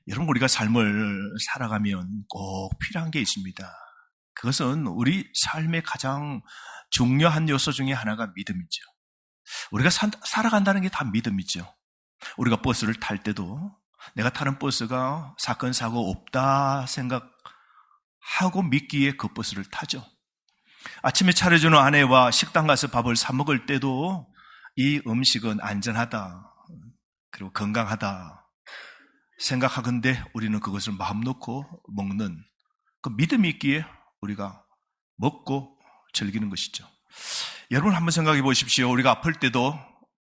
여러분, 우리가 삶을 살아가면 꼭 필요한 게 있습니다. 그것은 우리 삶의 가장 중요한 요소 중에 하나가 믿음이죠. 우리가 살아간다는 게 다 믿음이죠. 우리가 버스를 탈 때도 내가 타는 버스가 사건, 사고 없다 생각하고 믿기에 그 버스를 타죠. 아침에 차려주는 아내와 식당 가서 밥을 사 먹을 때도 이 음식은 안전하다, 그리고 건강하다 생각하건대 우리는 그것을 마음 놓고 먹는 그 믿음이 있기에 우리가 먹고 즐기는 것이죠. 여러분 한번 생각해 보십시오. 우리가 아플 때도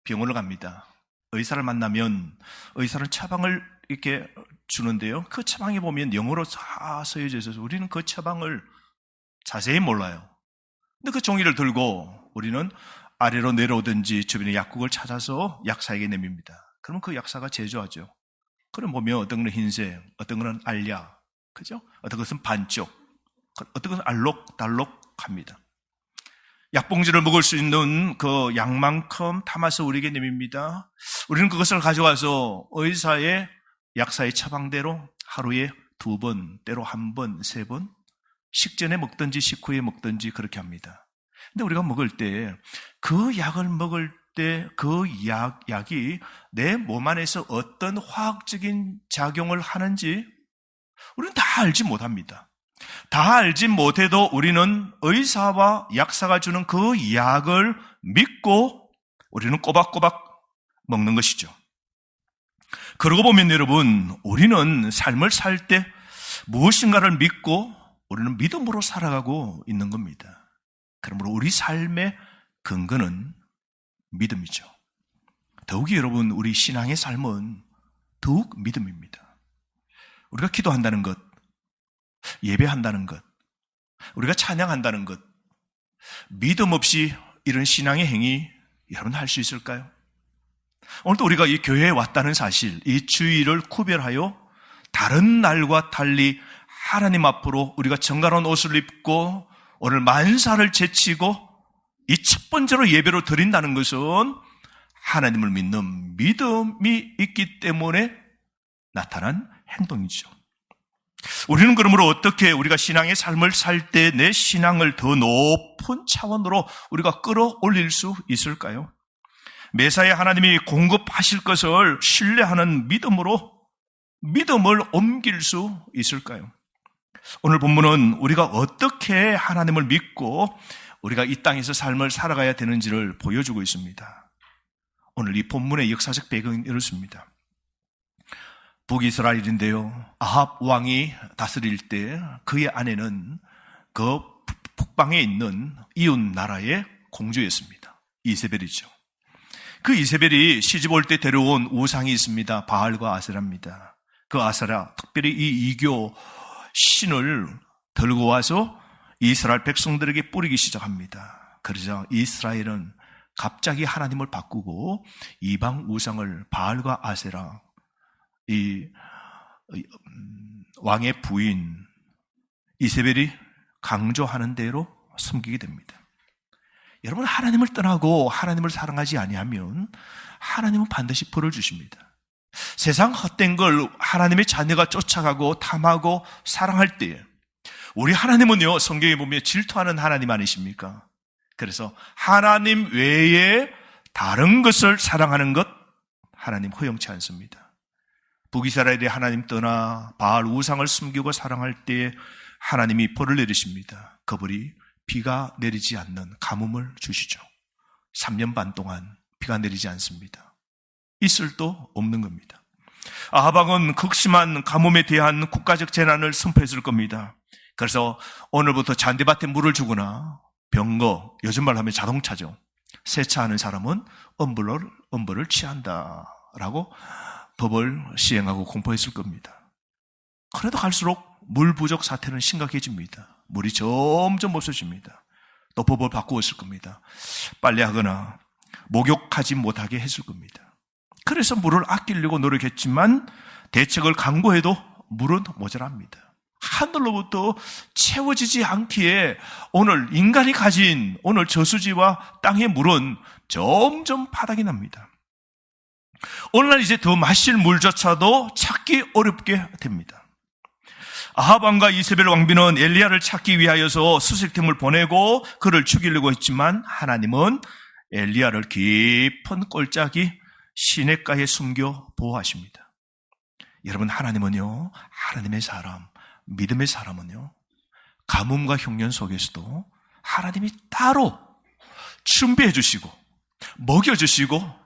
병원을 갑니다. 의사를 만나면 의사는 처방을 이렇게 주는데요. 그 처방에 보면 영어로 다 써져 있어서 우리는 그 처방을 자세히 몰라요. 근데 그 종이를 들고 우리는 아래로 내려오든지 주변에 약국을 찾아서 약사에게 내밉니다. 그러면 그 약사가 제조하죠. 그럼 보면 어떤 건 흰색, 어떤 건 알약, 그죠? 어떤 것은 반쪽, 어떤 것은 알록달록합니다. 약봉지를 먹을 수 있는 그 양만큼 담아서 우리에게 내밉니다. 우리는 그것을 가져가서 의사의 약사의 처방대로 하루에 2번, 때로 1번, 3번 식전에 먹든지 식후에 먹든지 그렇게 합니다. 근데 우리가 먹을 때 그 약을 먹을 때 그 약이 내 몸 안에서 어떤 화학적인 작용을 하는지 우리는 다 알지 못합니다. 다 알지 못해도 우리는 의사와 약사가 주는 그 약을 믿고 우리는 꼬박꼬박 먹는 것이죠. 그러고 보면 여러분, 우리는 삶을 살 때 무엇인가를 믿고 우리는 믿음으로 살아가고 있는 겁니다. 그러므로 우리 삶의 근거는 믿음이죠. 더욱이 여러분, 우리 신앙의 삶은 더욱 믿음입니다. 우리가 기도한다는 것, 예배한다는 것, 우리가 찬양한다는 것, 믿음 없이 이런 신앙의 행위 여러분 할 수 있을까요? 오늘도 우리가 이 교회에 왔다는 사실, 이 주일을 구별하여 다른 날과 달리 하나님 앞으로 우리가 정갈한 옷을 입고 오늘 만사를 제치고 이 첫 번째로 예배로 드린다는 것은 하나님을 믿는 믿음이 있기 때문에 나타난 행동이죠. 우리는 그러므로 어떻게 우리가 신앙의 삶을 살 때 내 신앙을 더 높은 차원으로 우리가 끌어올릴 수 있을까요? 매사에 하나님이 공급하실 것을 신뢰하는 믿음으로 믿음을 옮길 수 있을까요? 오늘 본문은 우리가 어떻게 하나님을 믿고 우리가 이 땅에서 삶을 살아가야 되는지를 보여주고 있습니다. 오늘 이 본문의 역사적 배경은 이렇습니다. 북이스라엘인데요, 아합 왕이 다스릴 때 그의 아내는 그 북방에 있는 이웃 나라의 공주였습니다. 이세벨이죠. 그 이세벨이 시집 올 때 데려온 우상이 있습니다. 바알과 아세라입니다. 그 아세라, 특별히 이 이교 신을 들고 와서 이스라엘 백성들에게 뿌리기 시작합니다. 그러자 이스라엘은 갑자기 하나님을 바꾸고 이방 우상을 바알과 아세라, 이 왕의 부인 이세벨이 강조하는 대로 섬기게 됩니다. 여러분, 하나님을 떠나고 하나님을 사랑하지 아니하면 하나님은 반드시 벌을 주십니다. 세상 헛된 걸 하나님의 자녀가 쫓아가고 탐하고 사랑할 때에 우리 하나님은요, 성경에 보면 질투하는 하나님 아니십니까? 그래서 하나님 외에 다른 것을 사랑하는 것 하나님 허용치 않습니다. 북이스라엘이 하나님 떠나 바알 우상을 숨기고 사랑할 때에 하나님이 벌을 내리십니다. 그 벌이 비가 내리지 않는 가뭄을 주시죠. 3년 반 동안 비가 내리지 않습니다. 있을도 없는 겁니다. 아합왕은 극심한 가뭄에 대한 국가적 재난을 선포했을 겁니다. 그래서 오늘부터 잔디밭에 물을 주거나 병거, 요즘 말로 하면 자동차죠. 세차하는 사람은 엄벌을 취한다라고 법을 시행하고 공포했을 겁니다. 그래도 갈수록 물 부족 사태는 심각해집니다. 물이 점점 없어집니다. 또 법을 바꾸었을 겁니다. 빨래하거나 목욕하지 못하게 했을 겁니다. 그래서 물을 아끼려고 노력했지만 대책을 강구해도 물은 모자랍니다. 하늘로부터 채워지지 않기에 오늘 인간이 가진 오늘 저수지와 땅의 물은 점점 바닥이 납니다. 오늘날 이제 더 마실 물조차도 찾기 어렵게 됩니다. 아합 왕과 이세벨 왕비는 엘리야를 찾기 위하여서 수색팀을 보내고 그를 죽이려고 했지만 하나님은 엘리야를 깊은 골짜기 시냇가에 숨겨 보호하십니다. 여러분, 하나님은요, 하나님의 사람, 믿음의 사람은요, 가뭄과 흉년 속에서도 하나님이 따로 준비해 주시고 먹여 주시고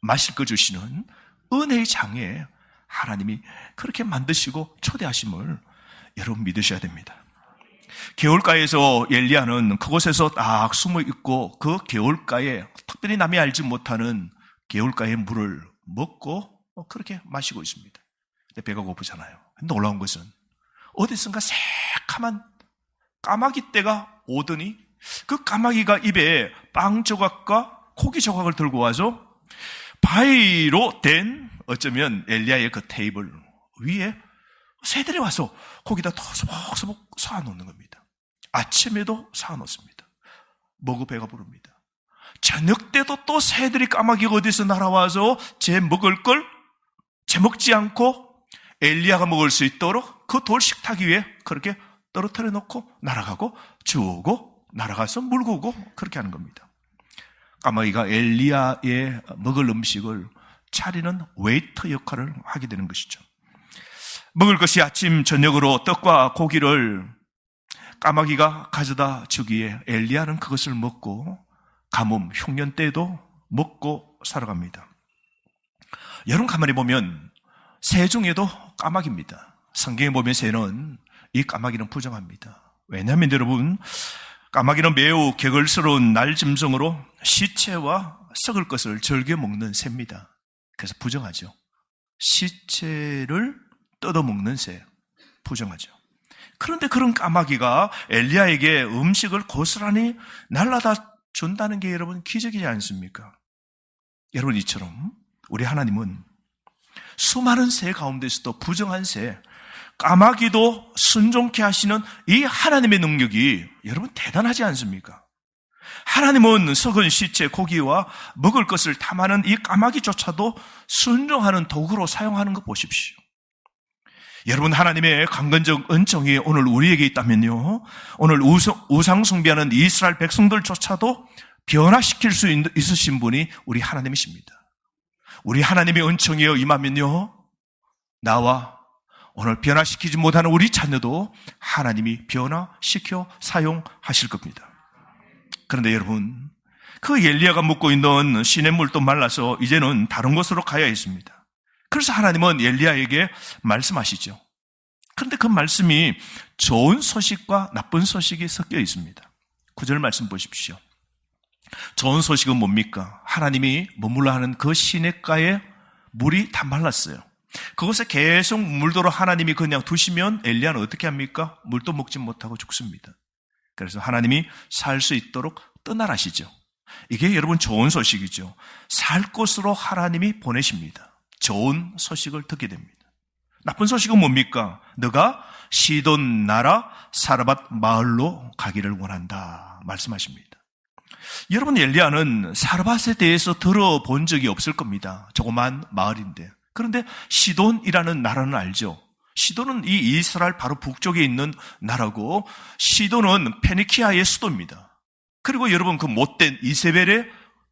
마실 거 주시는 은혜의 장에 하나님이 그렇게 만드시고 초대하심을 여러분 믿으셔야 됩니다. 개울가에서 엘리야는 그곳에서 딱 숨어 있고 그 개울가에 특별히 남이 알지 못하는 개울가의 물을 먹고 그렇게 마시고 있습니다. 근데 배가 고프잖아요. 놀라운 것은 어디선가 새카만 까마귀 떼가 오더니 그 까마귀가 입에 빵 조각과 고기 조각을 들고 와서 바위로 된 어쩌면 엘리야의 그 테이블 위에 새들이 와서 거기다 더 소복소복 쌓아놓는 겁니다. 아침에도 쌓아놓습니다. 먹어 배가 부릅니다. 저녁 때도 또 새들이 까마귀가 어디서 날아와서 제 먹을 걸 제 먹지 않고 엘리야가 먹을 수 있도록 그 돌 식탁 위에 그렇게 떨어뜨려 놓고 날아가고 주우고 날아가서 물고 오고 그렇게 하는 겁니다. 까마귀가 엘리야의 먹을 음식을 차리는 웨이터 역할을 하게 되는 것이죠. 먹을 것이 아침 저녁으로 떡과 고기를 까마귀가 가져다 주기에 엘리야는 그것을 먹고 가뭄, 흉년 때에도 먹고 살아갑니다. 여러분 가만히 보면 새 중에도 까마귀입니다. 성경에 보면 새는 이 까마귀는 부정합니다. 왜냐하면 여러분 까마귀는 매우 격을스러운 날짐승으로 시체와 썩을 것을 즐겨 먹는 새입니다. 그래서 부정하죠. 시체를 뜯어먹는 새, 부정하죠. 그런데 그런 까마귀가 엘리야에게 음식을 고스란히 날라다 준다는 게 여러분 기적이지 않습니까? 여러분 이처럼 우리 하나님은 수많은 새 가운데서도 부정한 새, 까마귀도 순종케 하시는 이 하나님의 능력이 여러분 대단하지 않습니까? 하나님은 썩은 시체 고기와 먹을 것을 탐하는 이 까마귀조차도 순종하는 도구로 사용하는 거 보십시오. 여러분 하나님의 강건적 은총이 오늘 우리에게 있다면요, 오늘 우상 숭배하는 이스라엘 백성들조차도 변화시킬 수 있으신 분이 우리 하나님이십니다. 우리 하나님의 은총이여 임하면요, 나와 오늘 변화시키지 못하는 우리 자녀도 하나님이 변화시켜 사용하실 겁니다. 그런데 여러분, 그 엘리야가 묵고 있는 시냇물도 말라서 이제는 다른 곳으로 가야 했습니다. 그래서 하나님은 엘리야에게 말씀하시죠. 그런데 그 말씀이 좋은 소식과 나쁜 소식이 섞여 있습니다. 9절 말씀 보십시오. 좋은 소식은 뭡니까? 하나님이 머물러 하는 그 시냇가에 물이 다 말랐어요. 그곳에 계속 물도록 하나님이 그냥 두시면 엘리야는 어떻게 합니까? 물도 먹지 못하고 죽습니다. 그래서 하나님이 살 수 있도록 떠나라시죠. 이게 여러분 좋은 소식이죠. 살 곳으로 하나님이 보내십니다. 좋은 소식을 듣게 됩니다. 나쁜 소식은 뭡니까? 너가 시돈 나라 사르밧 마을로 가기를 원한다 말씀하십니다. 여러분 엘리야는 사르밧에 대해서 들어본 적이 없을 겁니다. 조그만 마을인데. 그런데 시돈이라는 나라는 알죠. 시돈은 이 이스라엘 바로 북쪽에 있는 나라고, 시돈은 페니키아의 수도입니다. 그리고 여러분 그 못된 이세벨의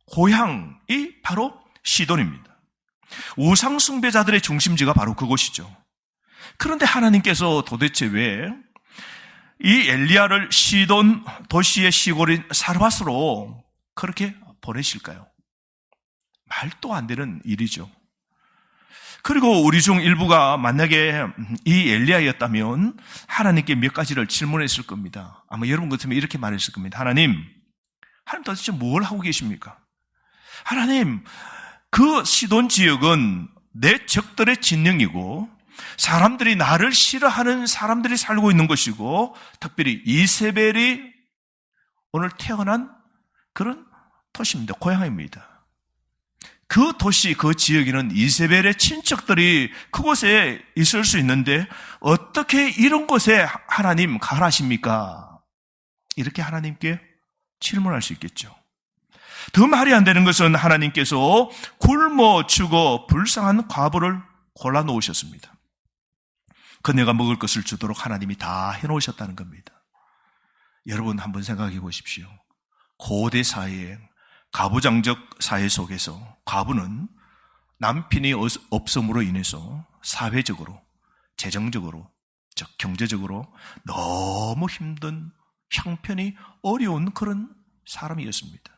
고향이 바로 시돈입니다. 우상 숭배자들의 중심지가 바로 그곳이죠. 그런데 하나님께서 도대체 왜 이 엘리야를 시돈 도시의 시골인 사르밧으로 그렇게 보내실까요? 말도 안 되는 일이죠. 그리고 우리 중 일부가 만약에 이 엘리야였다면 하나님께 몇 가지를 질문했을 겁니다. 아마 여러분 같으면 이렇게 말했을 겁니다. 하나님 도대체 뭘 하고 계십니까? 하나님, 그 시돈 지역은 내 적들의 진영이고 사람들이 나를 싫어하는 사람들이 살고 있는 것이고, 특별히 이세벨이 오늘 태어난 그런 도시입니다. 고향입니다. 그 도시, 그 지역에는 이세벨의 친척들이 그곳에 있을 수 있는데 어떻게 이런 곳에 하나님 가라십니까? 이렇게 하나님께 질문할 수 있겠죠. 더 말이 안 되는 것은 하나님께서 굶어 죽어 불쌍한 과부를 골라놓으셨습니다. 그녀가 먹을 것을 주도록 하나님이 다 해놓으셨다는 겁니다. 여러분 한번 생각해 보십시오. 고대 사회의 가부장적 사회 속에서 과부는 남편이 없음으로 인해서 사회적으로, 재정적으로, 즉 경제적으로 너무 힘든, 형편이 어려운 그런 사람이었습니다.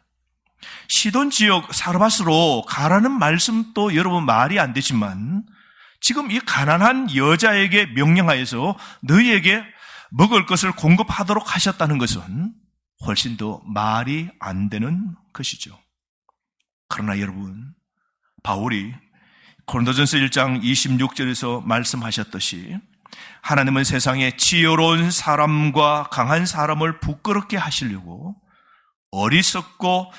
시돈 지역 사르밧으로 가라는 말씀도 여러분 말이 안 되지만 지금 이 가난한 여자에게 명령하여서 너희에게 먹을 것을 공급하도록 하셨다는 것은 훨씬 더 말이 안 되는 것이죠. 그러나 여러분, 바울이 고린도전서 1장 26절에서 말씀하셨듯이 하나님은 세상에 지혜로운 사람과 강한 사람을 부끄럽게 하시려고 어리석고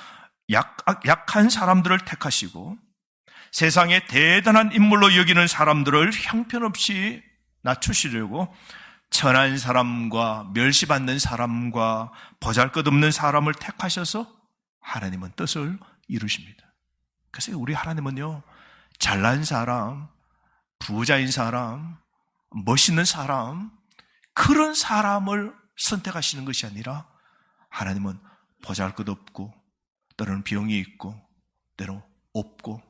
약한 사람들을 택하시고 세상에 대단한 인물로 여기는 사람들을 형편없이 낮추시려고 천한 사람과 멸시받는 사람과 보잘것없는 사람을 택하셔서 하나님은 뜻을 이루십니다. 그래서 우리 하나님은요, 잘난 사람, 부자인 사람, 멋있는 사람, 그런 사람을 선택하시는 것이 아니라 하나님은 보잘것없고 때로는 병이 있고 때로 없고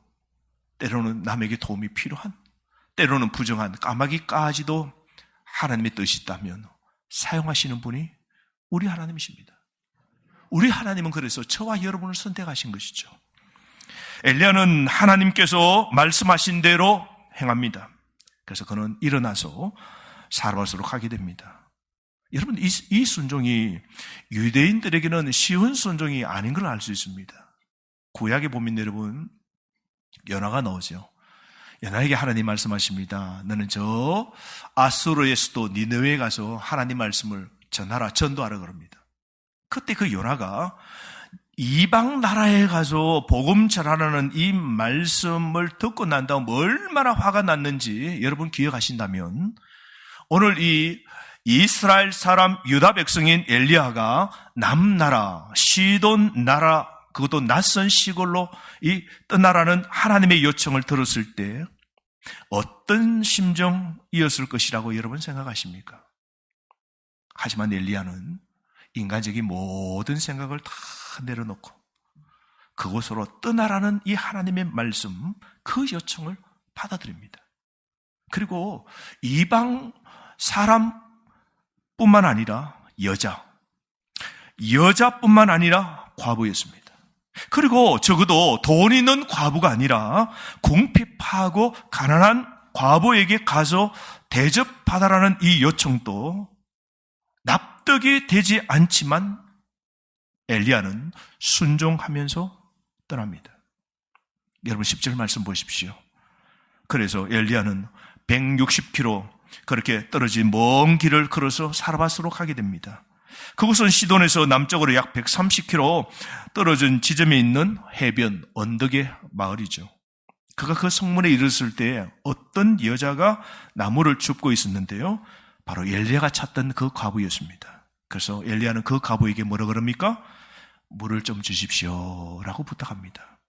때로는 남에게 도움이 필요한, 때로는 부정한 까마귀까지도 하나님의 뜻이 있다면 사용하시는 분이 우리 하나님이십니다. 우리 하나님은 그래서 저와 여러분을 선택하신 것이죠. 엘리야는 하나님께서 말씀하신 대로 행합니다. 그래서 그는 일어나서 사르밧으로 가게 됩니다. 여러분, 이 순종이 유대인들에게는 쉬운 순종이 아닌 걸 알 수 있습니다. 구약에 보면 여러분, 요나가 나오죠. 요나에게 하나님 말씀하십니다. 너는 저 아수르의 수도 니느웨에 가서 하나님 말씀을 전하라, 전도하라 그럽니다. 그때 그 요나가 이방 나라에 가서 복음 전하라는 이 말씀을 듣고 난 다음 얼마나 화가 났는지 여러분 기억하신다면 오늘 이 이스라엘 사람 유다 백성인 엘리야가 남나라 시돈 나라, 그것도 낯선 시골로 떠나라는 하나님의 요청을 들었을 때 어떤 심정이었을 것이라고 여러분 생각하십니까? 하지만 엘리야는 인간적인 모든 생각을 다 내려놓고 그곳으로 떠나라는 이 하나님의 말씀, 그 요청을 받아들입니다. 그리고 이방 사람뿐만 아니라 여자뿐만 아니라 과부였습니다. 그리고 적어도 돈 있는 과부가 아니라 궁핍하고 가난한 과부에게 가서 대접받아라는 이 요청도 납득이 되지 않지만 엘리야는 순종하면서 떠납니다. 여러분 10절 말씀 보십시오. 그래서 엘리야는 160km 그렇게 떨어진 먼 길을 걸어서 사르밧으로 가게 됩니다. 그곳은 시돈에서 남쪽으로 약 130km 떨어진 지점에 있는 해변, 언덕의 마을이죠. 그가 그 성문에 이르렀을 때 어떤 여자가 나무를 줍고 있었는데요. 바로 엘리야가 찾던 그 과부였습니다. 그래서 엘리야는 그 과부에게 뭐라 그럽니까? 물을 좀 주십시오 라고 부탁합니다.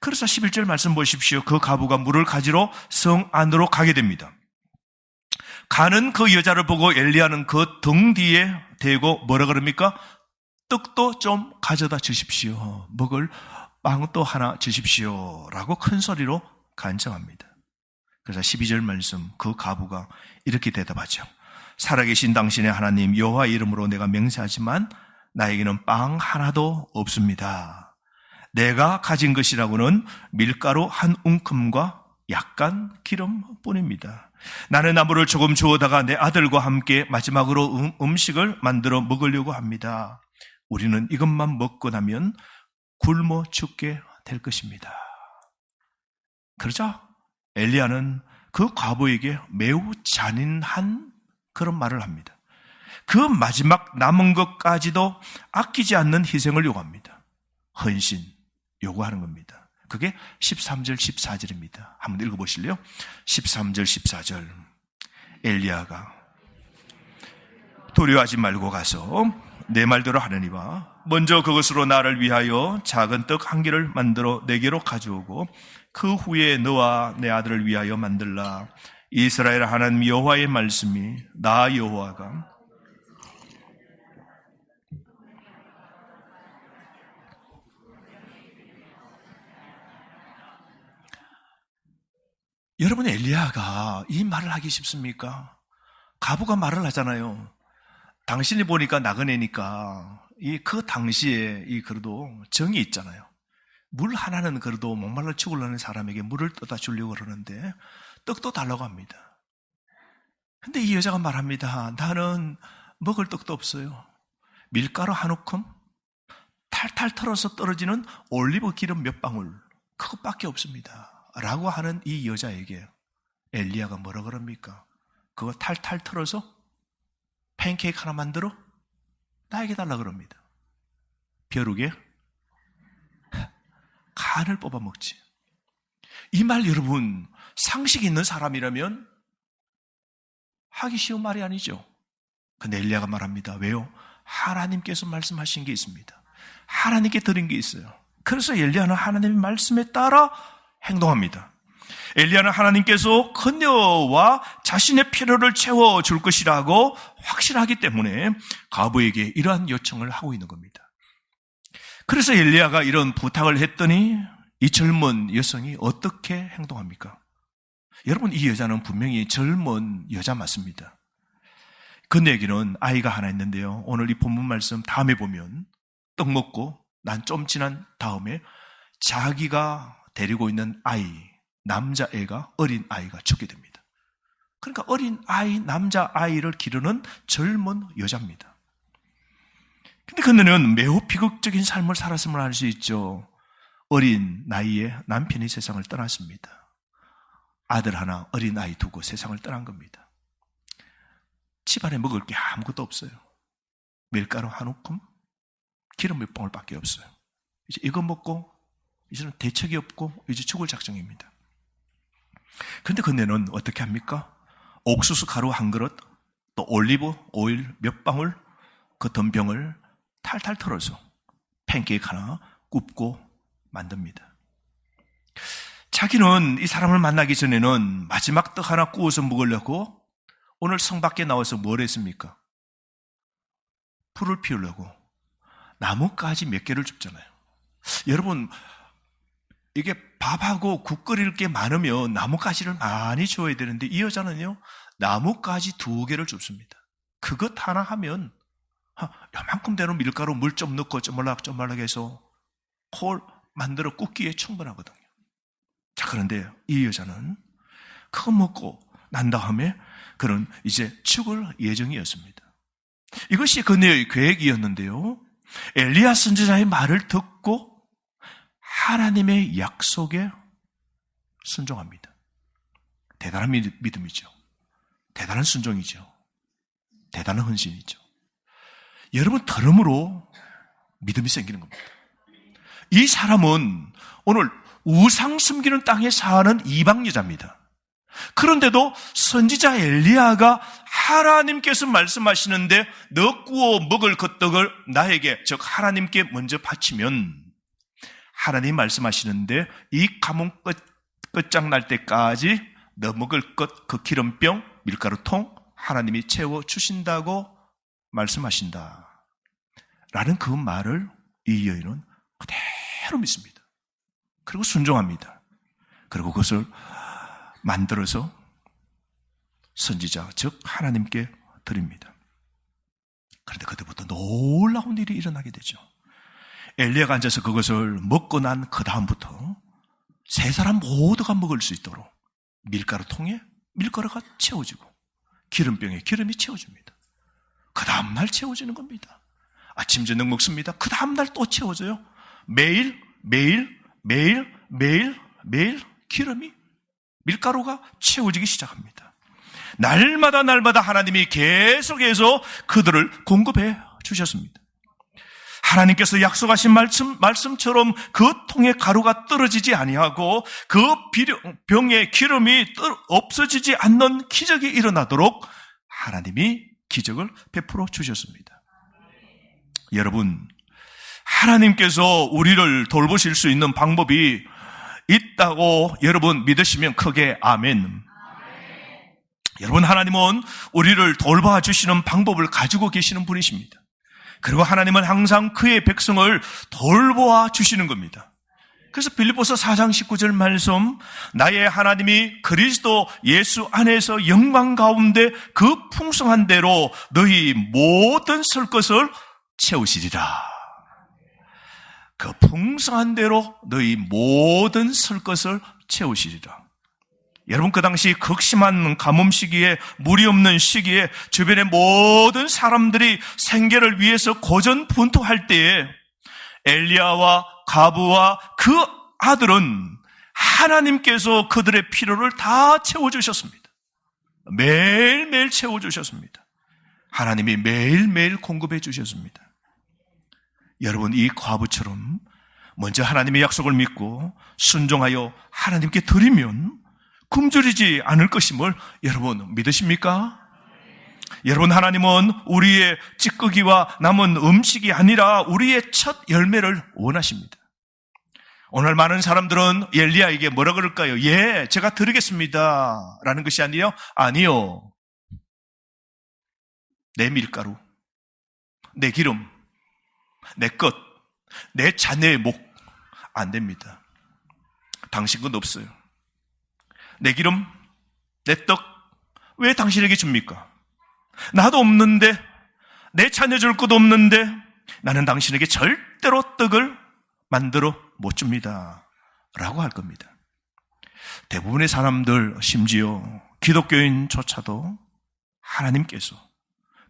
그래서 11절 말씀 보십시오. 그 과부가 물을 가지러 성 안으로 가게 됩니다. 가는 그 여자를 보고 엘리야는 그 등 뒤에 대고 뭐라 그럽니까? 떡도 좀 가져다 주십시오. 먹을 빵도 하나 주십시오 라고 큰 소리로 간청합니다. 그래서 12절 말씀, 그 과부가 이렇게 대답하죠. 살아계신 당신의 하나님 여호와 이름으로 내가 맹세하지만 나에게는 빵 하나도 없습니다. 내가 가진 것이라고는 밀가루 한 웅큼과 약간 기름뿐입니다. 나는 나무를 조금 주워다가 내 아들과 함께 마지막으로 음식을 만들어 먹으려고 합니다. 우리는 이것만 먹고 나면 굶어 죽게 될 것입니다. 그러자 엘리야는 그 과부에게 매우 잔인한 그런 말을 합니다. 그 마지막 남은 것까지도 아끼지 않는 희생을 요구합니다. 헌신 요구하는 겁니다. 그게 13절 14절입니다. 한번 읽어보실래요? 13절 14절 엘리야가 두려워하지 말고 가서 내 말대로 하느니와 먼저 그것으로 나를 위하여 작은 떡 한 개를 만들어 내게로 가져오고 그 후에 너와 내 아들을 위하여 만들라. 이스라엘 하나님 여호와의 말씀이 나 여호와가 여러분, 엘리야가 이 말을 하기 쉽습니까? 가부가 말을 하잖아요. 당신이 보니까 나그네니까 그 당시에 그래도 정이 있잖아요. 물 하나는 그래도 목말라 죽으려는 사람에게 물을 떠다 주려고 그러는데 떡도 달라고 합니다. 근데 이 여자가 말합니다. 나는 먹을 떡도 없어요. 밀가루 한 움큼, 탈탈 털어서 떨어지는 올리브 기름 몇 방울, 그것밖에 없습니다. 라고 하는 이 여자에게 엘리야가 뭐라 그럽니까? 그거 탈탈 털어서 팬케이크 하나 만들어 나에게 달라 그럽니다. 벼룩에 간을 뽑아 먹지. 이 말 여러분, 상식 있는 사람이라면 하기 쉬운 말이 아니죠. 근데 엘리야가 말합니다. 왜요? 하나님께서 말씀하신 게 있습니다. 하나님께 드린 게 있어요. 그래서 엘리야는 하나님의 말씀에 따라 행동합니다. 엘리야는 하나님께서 그녀와 자신의 필요를 채워줄 것이라고 확신하기 때문에 가부에게 이러한 요청을 하고 있는 겁니다. 그래서 엘리야가 이런 부탁을 했더니 이 젊은 여성이 어떻게 행동합니까? 여러분, 이 여자는 분명히 젊은 여자 맞습니다. 그녀에게는 아이가 하나 있는데요. 오늘 이 본문 말씀 다음에 보면 떡 먹고 난 좀 지난 다음에 자기가 데리고 있는 아이, 남자애가, 어린 아이가 죽게 됩니다. 그러니까 어린 아이, 남자아이를 기르는 젊은 여자입니다. 근데 그녀는 매우 비극적인 삶을 살았음을 알 수 있죠. 어린 나이에 남편이 세상을 떠났습니다. 아들 하나, 어린 아이 두고 세상을 떠난 겁니다. 집안에 먹을 게 아무것도 없어요. 밀가루 한 움큼, 기름 몇 방울밖에 없어요. 이제 이거 먹고 이제는 대책이 없고 이제 죽을 작정입니다. 그런데 그녀는 어떻게 합니까? 옥수수 가루 한 그릇, 또 올리브 오일 몇 방울, 그 덤병을 탈탈 털어서 팬케이크 하나 굽고 만듭니다. 자기는 이 사람을 만나기 전에는 마지막 떡 하나 구워서 먹으려고 오늘 성 밖에 나와서 뭘 했습니까? 불을 피우려고 나뭇가지 몇 개를 줍잖아요. 여러분, 이게 밥하고 국 끓일 게 많으면 나뭇가지를 많이 줘야 되는데 이 여자는요, 나뭇가지 2개를 줍습니다. 그것 하나 하면 요만큼 되는 밀가루 물 좀 넣고 쪼물락 해서 콜 만들어 굽기에 충분하거든요. 자, 그런데 이 여자는 그거 먹고 난 다음에 그는 이제 죽을 예정이었습니다. 이것이 그녀의 계획이었는데요. 엘리야 선지자의 말을 듣고 하나님의 약속에 순종합니다. 대단한 믿음이죠. 대단한 순종이죠. 대단한 헌신이죠. 여러분, 들음으로 믿음이 생기는 겁니다. 이 사람은 오늘 우상 숨기는 땅에 사는 이방 여자입니다. 그런데도 선지자 엘리야가 하나님께서 말씀하시는데 너 구워 먹을 그 떡을 나에게, 즉 하나님께 먼저 바치면 하나님 말씀하시는데 이 가뭄 끝장날 때까지 너 먹을 것, 그 기름병, 밀가루통 하나님이 채워주신다고 말씀하신다 라는 그 말을 이 여인은 그대로 믿습니다. 그리고 순종합니다. 그리고 그것을 만들어서 선지자, 즉 하나님께 드립니다. 그런데 그때부터 놀라운 일이 일어나게 되죠. 엘리야가 앉아서 그것을 먹고 난 그 다음부터 세 사람 모두가 먹을 수 있도록 밀가루통에 밀가루가 채워지고 기름병에 기름이 채워집니다. 그 다음날 채워지는 겁니다. 아침 저녁 먹습니다. 그 다음날 또 채워져요. 매일 기름이, 밀가루가 채워지기 시작합니다. 날마다 하나님이 계속해서 그들을 공급해 주셨습니다. 하나님께서 약속하신 말씀처럼 그 통에 가루가 떨어지지 아니하고 그 병에 기름이 없어지지 않는 기적이 일어나도록 하나님이 기적을 베풀어 주셨습니다. 여러분, 하나님께서 우리를 돌보실 수 있는 방법이 있다고 여러분 믿으시면 크게 아멘. 여러분, 하나님은 우리를 돌봐주시는 방법을 가지고 계시는 분이십니다. 그리고 하나님은 항상 그의 백성을 돌보아 주시는 겁니다. 그래서 빌립보서 4장 19절 말씀, 나의 하나님이 그리스도 예수 안에서 영광 가운데 그 풍성한 대로 너희 모든 설 것을 채우시리라. 그 풍성한 대로 너희 모든 설 것을 채우시리라. 여러분, 그 당시 극심한 가뭄 시기에, 물이 없는 시기에 주변의 모든 사람들이 생계를 위해서 고전분투할 때에 엘리야와 가브와 그 아들은 하나님께서 그들의 필요를 다 채워주셨습니다. 매일매일 채워주셨습니다. 하나님이 매일매일 공급해 주셨습니다. 여러분, 이 과부처럼 먼저 하나님의 약속을 믿고 순종하여 하나님께 드리면 굶주리지 않을 것임을 여러분 믿으십니까? 여러분, 하나님은 우리의 찌꺼기와 남은 음식이 아니라 우리의 첫 열매를 원하십니다. 오늘 많은 사람들은 엘리야에게 뭐라 그럴까요? 예, 제가 드리겠습니다 라는 것이 아니요. 내 밀가루, 내 기름, 내 것, 내 자녀의 목, 안 됩니다. 당신 건 없어요. 내 기름, 내 떡, 왜 당신에게 줍니까? 나도 없는데, 내 자녀 줄 것도 없는데 나는 당신에게 절대로 떡을 만들어 못 줍니다 라고 할 겁니다. 대부분의 사람들, 심지어 기독교인조차도 하나님께서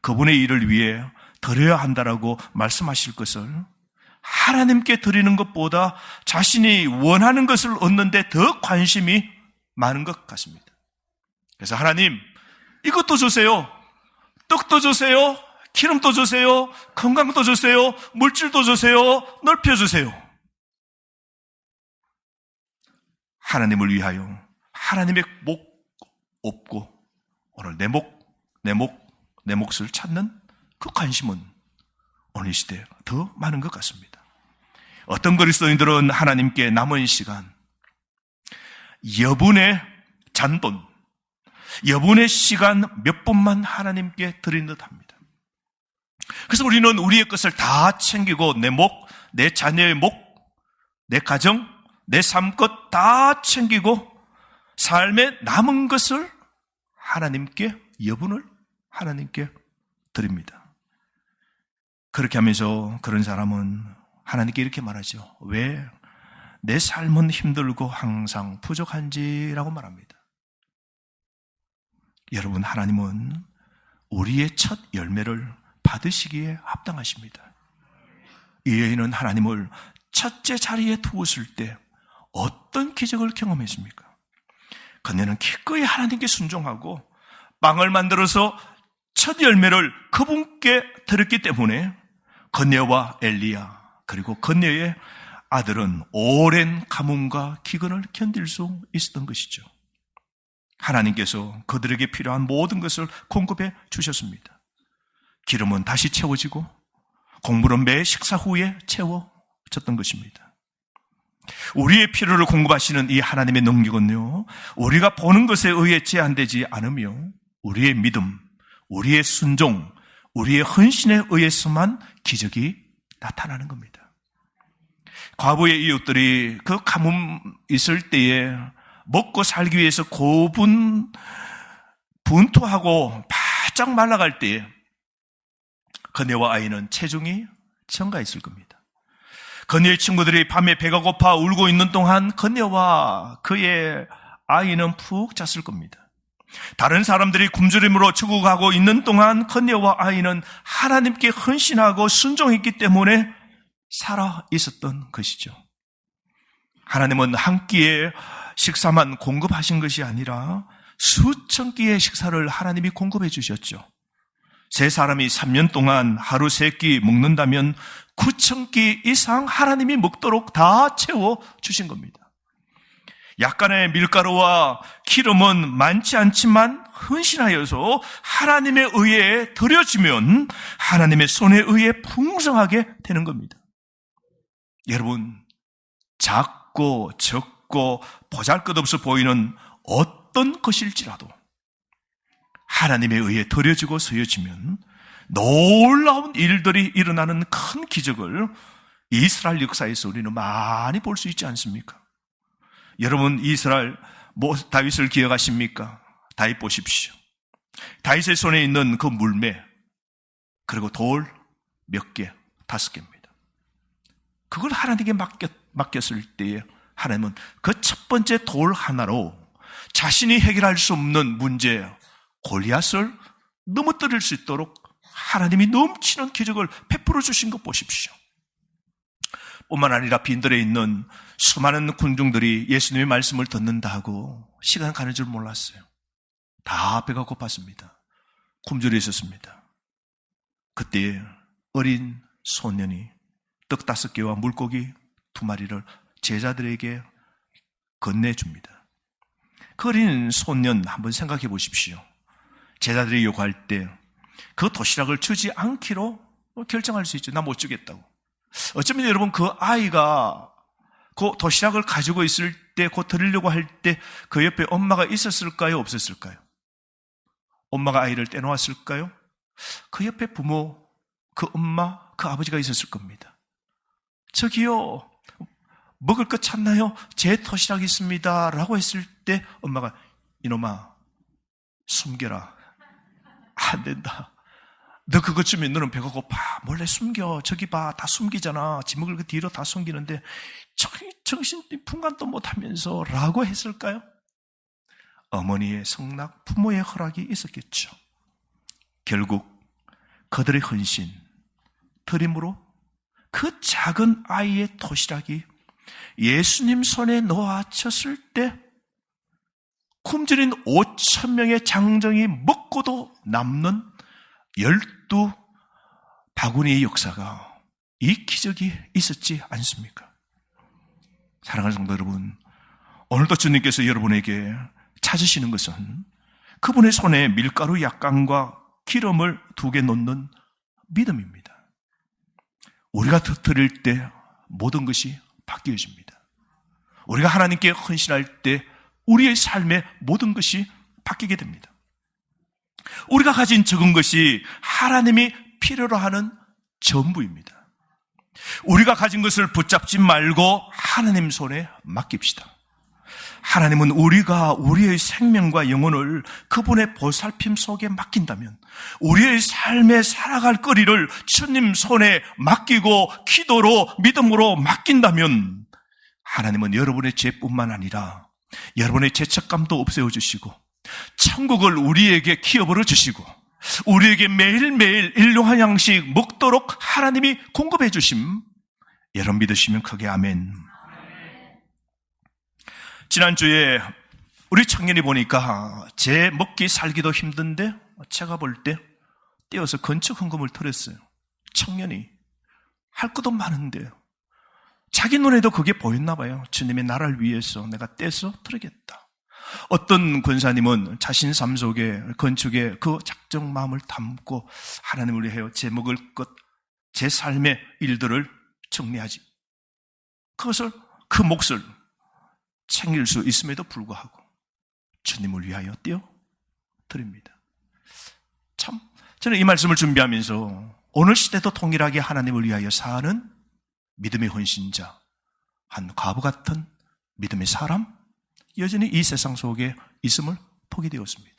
그분의 일을 위해 드려야 한다라고 말씀하실 것을 하나님께 드리는 것보다 자신이 원하는 것을 얻는데 더 관심이 많은 것 같습니다. 그래서 하나님, 이것도 주세요. 떡도 주세요. 기름도 주세요. 건강도 주세요. 물질도 주세요. 넓혀주세요. 하나님을 위하여 하나님의 목 없고 오늘 내 몫을 찾는 그 관심은 오늘 시대에 더 많은 것 같습니다. 어떤 그리스도인들은 하나님께 남은 시간, 여분의 잔돈, 여분의 시간 몇 분만 하나님께 드린 듯 합니다. 그래서 우리는 우리의 것을 다 챙기고 내 목, 내 자녀의 목, 내 가정, 내 삶 것 다 챙기고 삶에 남은 것을 하나님께, 여분을 하나님께 드립니다. 그렇게 하면서 그런 사람은 하나님께 이렇게 말하죠. 왜 내 삶은 힘들고 항상 부족한지라고 말합니다. 여러분, 하나님은 우리의 첫 열매를 받으시기에 합당하십니다. 이 여인은 하나님을 첫째 자리에 두었을 때 어떤 기적을 경험했습니까? 그녀는 기꺼이 하나님께 순종하고 빵을 만들어서 첫 열매를 그분께 드렸기 때문에 그녀와 엘리야 그리고 그녀의 아들은 오랜 가뭄과 기근을 견딜 수 있었던 것이죠. 하나님께서 그들에게 필요한 모든 것을 공급해 주셨습니다. 기름은 다시 채워지고 곡물은 매 식사 후에 채워졌던 것입니다. 우리의 필요를 공급하시는 이 하나님의 능력은요, 우리가 보는 것에 의해 제한되지 않으며 우리의 믿음, 우리의 순종, 우리의 헌신에 의해서만 기적이 나타나는 겁니다. 과부의 이웃들이 그 가뭄 있을 때에 먹고 살기 위해서 분투하고 바짝 말라갈 때에 그녀와 아이는 체중이 증가했을 겁니다. 그녀의 친구들이 밤에 배가 고파 울고 있는 동안 그녀와 그의 아이는 푹 잤을 겁니다. 다른 사람들이 굶주림으로 죽어가고 있는 동안 그녀와 아이는 하나님께 헌신하고 순종했기 때문에 살아 있었던 것이죠. 하나님은 한 끼의 식사만 공급하신 것이 아니라 수천 끼의 식사를 하나님이 공급해 주셨죠. 세 사람이 3년 동안 하루 3끼 먹는다면 9,000끼 이상 하나님이 먹도록 다 채워 주신 겁니다. 약간의 밀가루와 기름은 많지 않지만 헌신하여서 하나님에 의해 드려지면 하나님의 손에 의해 풍성하게 되는 겁니다. 여러분, 작고 적고 보잘것없어 보이는 어떤 것일지라도 하나님에 의해 드려지고 서여지면 놀라운 일들이 일어나는 큰 기적을 이스라엘 역사에서 우리는 많이 볼 수 있지 않습니까? 여러분, 이스라엘 다윗을 기억하십니까? 다윗 보십시오. 다윗의 손에 있는 그 물매, 그리고 돌 몇 개, 5개입니다. 그걸 하나님께 맡겼을 때에 하나님은 그 첫 번째 돌 하나로 자신이 해결할 수 없는 문제, 골리앗을 넘어뜨릴 수 있도록 하나님이 넘치는 기적을 베풀어 주신 것 보십시오. 뿐만 아니라 빈들에 있는 수많은 군중들이 예수님의 말씀을 듣는다고 시간 가는 줄 몰랐어요. 다 배가 고팠습니다. 굶주려 있었습니다. 그때 어린 소년이 떡 5개와 물고기 2마리를 제자들에게 건네줍니다. 그 어린 소년 한번 생각해 보십시오. 제자들이 요구할 때 그 도시락을 주지 않기로 결정할 수 있죠. 나 못 주겠다고. 어쩌면 여러분, 그 아이가 그 도시락을 가지고 있을 때, 곧 드리려고 할 때 그 옆에 엄마가 있었을까요? 없었을까요? 엄마가 아이를 떼놓았을까요? 그 옆에 부모, 그 엄마, 그 아버지가 있었을 겁니다. 저기요, 먹을 것 찾나요? 제 도시락이 있습니다 라고 했을 때 엄마가, 이놈아, 숨겨라. 안 된다. 너 그것 주면 너는 배가 고파. 몰래 숨겨. 저기 봐, 다 숨기잖아. 지 먹을 거 뒤로 다 숨기는데 정신 분간도 못하면서 라고 했을까요? 어머니의 성낙, 부모의 허락이 있었겠죠. 결국 그들의 헌신, 드림으로 그 작은 아이의 도시락이 예수님 손에 놓아졌을 때 굶주린 5,000명의 장정이 먹고도 남는 12바구니의 역사가, 이 기적이 있었지 않습니까? 사랑하는 성도 여러분, 오늘도 주님께서 여러분에게 찾으시는 것은 그분의 손에 밀가루 약간과 기름을 2개 놓는 믿음입니다. 우리가 드릴 때 모든 것이 바뀌어집니다. 우리가 하나님께 헌신할 때 우리의 삶의 모든 것이 바뀌게 됩니다. 우리가 가진 적은 것이 하나님이 필요로 하는 전부입니다. 우리가 가진 것을 붙잡지 말고 하나님 손에 맡깁시다. 하나님은 우리의 생명과 영혼을 그분의 보살핌 속에 맡긴다면, 우리의 삶에 살아갈 거리를 주님 손에 맡기고 기도로, 믿음으로 맡긴다면, 하나님은 여러분의 죄뿐만 아니라 여러분의 죄책감도 없애어주시고 천국을 우리에게 기업으로 주시고 우리에게 매일매일 일용할 양식 먹도록 하나님이 공급해 주심, 여러분 믿으시면 크게 아멘. 지난주에 우리 청년이 보니까 제 먹기 살기도 힘든데 제가 볼 때 떼어서 건축 헌금을 털었어요. 청년이 할 것도 많은데 자기 눈에도 그게 보였나 봐요. 주님의 나라를 위해서 내가 떼서 털겠다. 어떤 권사님은 자신 삶 속에 건축에 그 작정 마음을 담고 하나님을 위하여 제 먹을 것, 제 삶의 일들을 정리하지. 그것을, 그 몫을 챙길 수 있음에도 불구하고 주님을 위하여 떼어 드립니다. 참, 저는 이 말씀을 준비하면서 오늘 시대도 동일하게 하나님을 위하여 사는 믿음의 헌신자, 한 과부 같은 믿음의 사람, 여전히 이 세상 속에 있음을 보게 되었습니다.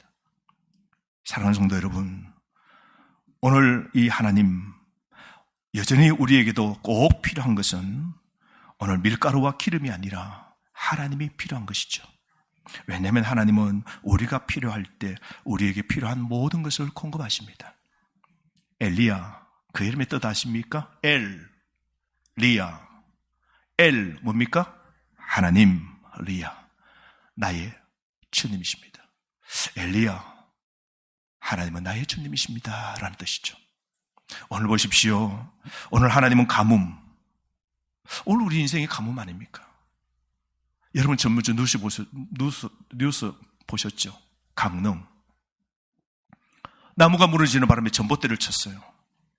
사랑하는 성도 여러분, 오늘 이 하나님, 여전히 우리에게도 꼭 필요한 것은 오늘 밀가루와 기름이 아니라 하나님이 필요한 것이죠. 왜냐하면 하나님은 우리가 필요할 때 우리에게 필요한 모든 것을 공급하십니다. 엘리야, 그 이름의 뜻 아십니까? 리야. 엘 뭡니까? 하나님, 리야, 나의 주님이십니다. 엘리야, 하나님은 나의 주님이십니다 라는 뜻이죠. 오늘 보십시오. 오늘 하나님은 가뭄. 오늘 우리 인생이 가뭄 아닙니까? 여러분 전문주 뉴스 보셨죠? 강릉. 나무가 무너지는 바람에 전봇대를 쳤어요.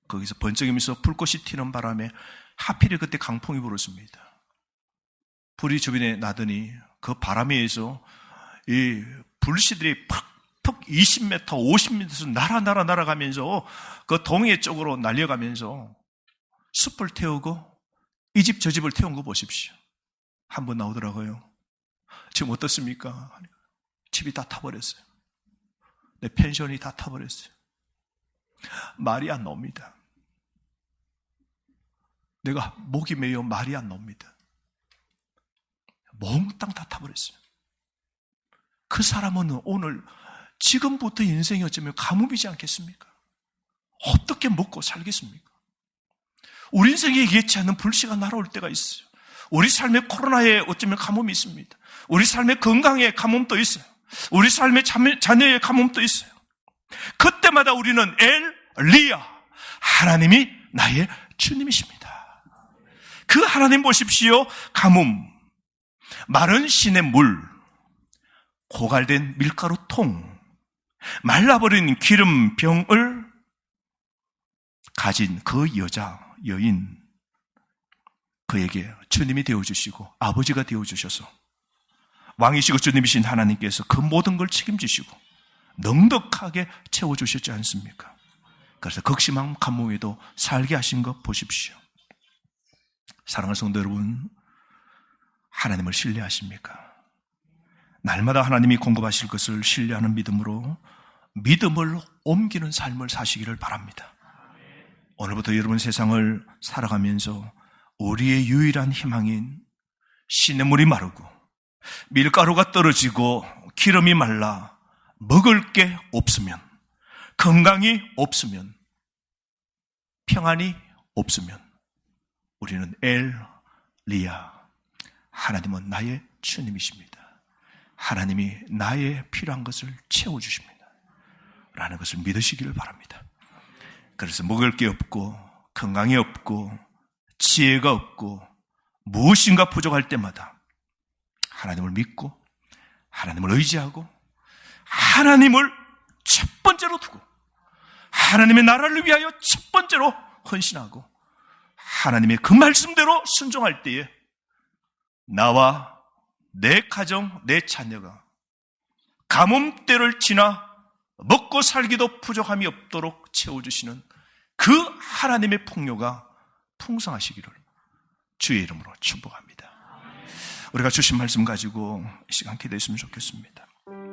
거기서 번쩍이면서 불꽃이 튀는 바람에 하필이 그때 강풍이 불었습니다. 불이 주변에 나더니 그 바람에 의해서 이 불씨들이 팍팍 20m, 50m에서 날아가면서 그 동해 쪽으로 날려가면서 숲을 태우고 이 집 저 집을 태운 거 보십시오. 한 번 나오더라고요. 지금 어떻습니까? 집이 다 타버렸어요. 내 펜션이 다 타버렸어요. 말이 안 나옵니다. 내가 목이 메여 말이 안 나옵니다. 몽땅 다 타버렸어요. 그 사람은 오늘 지금부터 인생이 어쩌면 가뭄이지 않겠습니까? 어떻게 먹고 살겠습니까? 우리 인생에 예기치 않는 불씨가 날아올 때가 있어요. 우리 삶의 코로나에 어쩌면 가뭄이 있습니다. 우리 삶의 건강에 가뭄도 있어요. 우리 삶의 자녀의 가뭄도 있어요. 그때마다 우리는 엘리야, 하나님이 나의 주님이십니다. 그 하나님 보십시오. 가뭄, 마른 시냇 물, 고갈된 밀가루 통, 말라버린 기름병을 가진 그 여인, 그에게 주님이 되어주시고 아버지가 되어주셔서 왕이시고 주님이신 하나님께서 그 모든 걸 책임지시고 넉넉하게 채워주셨지 않습니까? 그래서 극심한 가뭄에도 살게 하신 것 보십시오. 사랑하는 성도 여러분, 하나님을 신뢰하십니까? 날마다 하나님이 공급하실 것을 신뢰하는 믿음으로 믿음을 옮기는 삶을 사시기를 바랍니다. 오늘부터 여러분 세상을 살아가면서 우리의 유일한 희망인 시냇물이 마르고 밀가루가 떨어지고 기름이 말라 먹을 게 없으면, 건강이 없으면, 평안이 없으면 우리는 엘리야, 하나님은 나의 주님이십니다. 하나님이 나의 필요한 것을 채워주십니다. 라는 것을 믿으시기를 바랍니다. 그래서 먹을 게 없고 건강이 없고 지혜가 없고 무엇인가 부족할 때마다 하나님을 믿고 하나님을 의지하고 하나님을 첫 번째로 두고 하나님의 나라를 위하여 첫 번째로 헌신하고 하나님의 그 말씀대로 순종할 때에 나와 내 가정, 내 자녀가 가뭄때를 지나 먹고 살기도 부족함이 없도록 채워주시는 그 하나님의 풍요가 풍성하시기를 주의 이름으로 축복합니다. 우리가 주신 말씀 가지고 이 시간 기도했으면 좋겠습니다.